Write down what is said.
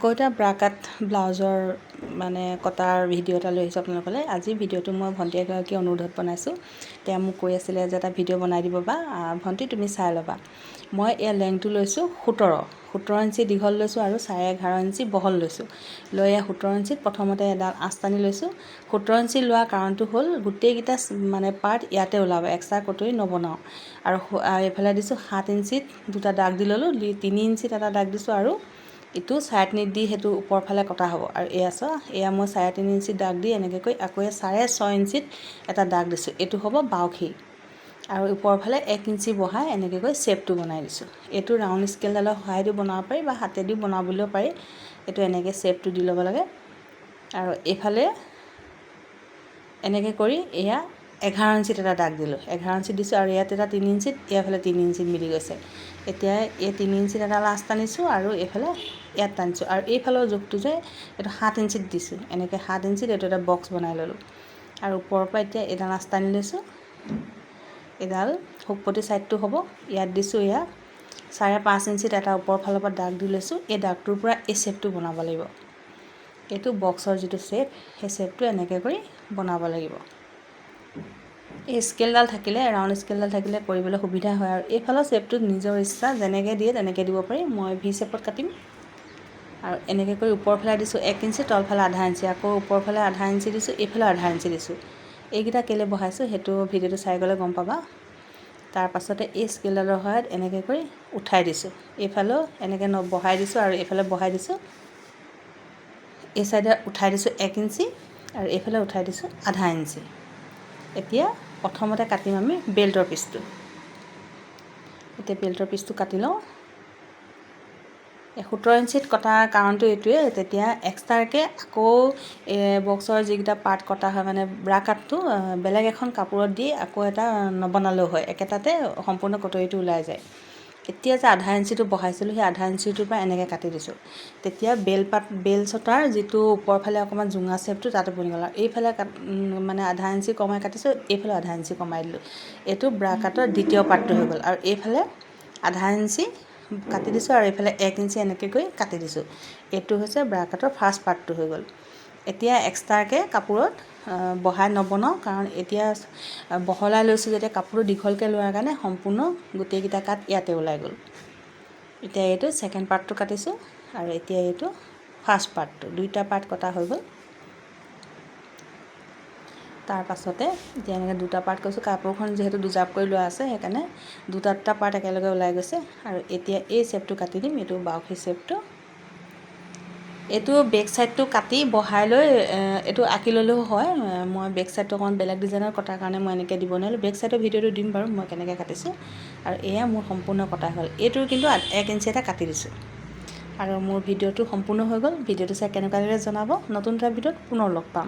আকৌ এটা ব্ৰা কাট ব্লাউজৰ মানে কটাৰ ভিডিঅ' এটা লৈ আহিছোঁ আপোনালোকলৈ। আজি ভিডিঅ'টো মই ভণ্টি এগৰাকী অনুৰোধত বনাইছোঁ। তেওঁ মোক কৈ আছিলে যে এটা ভিডিঅ' বনাই দিব বা ভণ্টি তুমি চাই ল'বা। মই ইয়াৰ লেংথটো লৈছোঁ 17 ইঞ্চি দীঘল লৈছোঁ আৰু 11.5 ইঞ্চি বহল লৈছোঁ। লৈ 17 ইঞ্চিত প্ৰথমতে এডাল আঁচ টানি লৈছোঁ। 17 ইঞ্চি লোৱা কাৰণটো হ'ল গোটেইকেইটা মানে পাৰ্ট ইয়াতে ওলাব, এক্সট্ৰা কটৰি নবনাওঁ। আৰু এইফালে দিছোঁ 7 ইঞ্চিত দুটা দাগ দি ল'লোঁ, 3 ইঞ্চিত এটা দাগ দিছোঁ আৰু ইটো 3.5 দি সেইটো ওপৰ ফালে কটা হ'ব। আৰু এয়া মই 3.5 ইঞ্চিত দাগ দি এনেকৈ কৰি আকৌ 6.5 ইঞ্চিত এটা দাগ দিছোঁ। এইটো হ'ব বাউখি আৰু ওপৰ ফালে 1 ইঞ্চি বহাই এনেকৈ কৰি শ্বেপটো বনাই দিছোঁ। এইটো ৰাউণ্ড স্কেলডালৰ সহায়েদি বনাব পাৰি বা হাতেদি বনাবলৈও পাৰি। এইটো এনেকৈ শ্বেপটো দি ল'ব লাগে আৰু এইফালে এনেকৈ কৰি এয়া 11 ইঞ্চিত এটা দাগ দিলোঁ, 11 ইঞ্চিত দিছোঁ আৰু ইয়াত এটা 3 ইঞ্চিত, এইফালে 3 ইঞ্চিত মিলি গৈছে। এতিয়া এই 3 ইঞ্চিত এটা লাষ্ট টানিছোঁ আৰু এইফালে ইয়াত টানিছোঁ আৰু এইফালৰ জোখটো যে এইটো 7 ইঞ্চিত দিছোঁ। এনেকৈ 7 ইঞ্চিত এইটো এটা বক্স বনাই ল'লোঁ আৰু ওপৰৰ পৰা এতিয়া এডাল আঁচ টানি লৈছোঁ। এডাল শুকপতি ছাইডটো হ'ব, ইয়াত দিছোঁ এয়া 5.5 ইঞ্চিত এটা ওপৰৰ ফালৰ পৰা দাগ দি লৈছোঁ। এই দাগটোৰ পৰা এই শ্বেপটো বনাব লাগিব। এইটো বক্সৰ যিটো শ্বেপ, সেই শ্বেপটো এনেকৈ কৰি বনাব লাগিব। এই স্কেলডাল থাকিলে, ৰাউণ্ড স্কেলডাল থাকিলে কৰিবলৈ সুবিধা হয় আৰু এইফালৰ শ্বেপটোত নিজৰ ইচ্ছা যেনেকৈ দিয়ে তেনেকৈ দিব পাৰি। মই ভি শ্বেপত কাটিম আৰু এনেকৈ কৰি ওপৰ ফালে দিছোঁ 1 ইঞ্চি, তলফালে 0.5 ইঞ্চি, আকৌ ওপৰ ফালে 0.5 ইঞ্চি দিছোঁ, এইফালে 0.5 ইঞ্চি দিছোঁ। এইকেইটা কেলৈ বহাইছোঁ সেইটো ভিডিঅ'টো চাই গ'লে গম পাবা। তাৰ পাছতে এই স্কেলডালৰ সহায়ত এনেকৈ কৰি উঠাই দিছোঁ। এইফালেও এনেকৈ বহাই দিছোঁ আৰু এইফালে বহাই দিছোঁ। এই চাইডে উঠাই দিছোঁ 1 ইঞ্চি আৰু এইফালে উঠাই দিছোঁ 0.5 ইঞ্চি। এতিয়া প্ৰথমতে কাটিম আমি বেল্টৰ পিচটো। এতিয়া বেল্টৰ পিচটো কাটি লওঁ। 17 ইঞ্চিত কটাৰ কাৰণটো এইটোৱে, তেতিয়া এক্সট্ৰাকৈ আকৌ বক্সৰ যিকেইটা পাৰ্ট কটা হয় মানে ব্ৰা কাটটো বেলেগ এখন কাপোৰত দি আকৌ এটা নবনালেও হয়, একেটাতে সম্পূৰ্ণ কটৰিটো ওলাই যায়। এতিয়া যে 0.5 ইঞ্চিটো বহাইছিলোঁ, সেই 0.5 ইঞ্চিটোৰ পৰা এনেকৈ কাটি দিছোঁ। তেতিয়া বেল চটাৰ যিটো ওপৰ ফালে অকণমান জোঙা শ্বেপটো তাতে বনি গ'ল আৰু এইফালে মানে 0.5 ইঞ্চি কমাই কাটিছোঁ, এইফালে 0.5 ইঞ্চি কমাই দিলোঁ। এইটো ব্ৰা কাটৰ দ্বিতীয় পাৰ্টটো হৈ গ'ল আৰু এইফালে 0.5 ইঞ্চি কাটি দিছোঁ আৰু এইফালে 1 ইঞ্চি এনেকৈ কৰি কাটি দিছোঁ। এইটো হৈছে ব্ৰা কাটৰ ফাৰ্ষ্ট পাৰ্টটো হৈ গ'ল। এতিয়া এক্সট্ৰাকৈ কাপোৰত বহাই নবনাওঁ, কাৰণ এতিয়া বহলাই লৈছোঁ যেতিয়া কাপোৰটো দীঘলকৈ লোৱাৰ কাৰণে সম্পূৰ্ণ গোটেইকেইটা কাট ইয়াতে ওলাই গ'ল। এতিয়া এইটো ছেকেণ্ড পাৰ্টটো কাটিছোঁ আৰু এতিয়া এইটো ফাৰ্ষ্ট পাৰ্টটো, দুইটা পাৰ্ট কটা হৈ গ'ল। তাৰ পাছতে এতিয়া এনেকৈ দুটা পাৰ্ট কৰিছোঁ। কাপোৰখন যিহেতু দুজাপ কৰি লোৱা আছে সেইকাৰণে দুটা পাৰ্ট একেলগে ওলাই গৈছে আৰু এতিয়া এই শ্বেপটো কাটি দিম। এইটো বাউখি শ্বেপটো। এইটো বেক চাইডটো কাটি বহাই লৈ এইটো আঁকি ল'লেও হয়। মই বেক চাইডটো অকণমান বেলেগ ডিজাইনৰ কটাৰ কাৰণে মই এনেকৈ দিব নোৱাৰিলোঁ। বেক চাইডৰ ভিডিঅ'টো দিম বাৰু মই কেনেকৈ কাটিছোঁ। আৰু এয়া মোৰ সম্পূৰ্ণ কটা হ'ল। এইটোৰ কিন্তু 1 ইঞ্চি এটা কাটি দিছোঁ আৰু মোৰ ভিডিঅ'টো সম্পূৰ্ণ হৈ গ'ল। ভিডিঅ'টো চাই কেনেকুৱা লাগিলে জনাব। নতুন এটা ভিডিঅ'ত পুনৰ লগ পাম।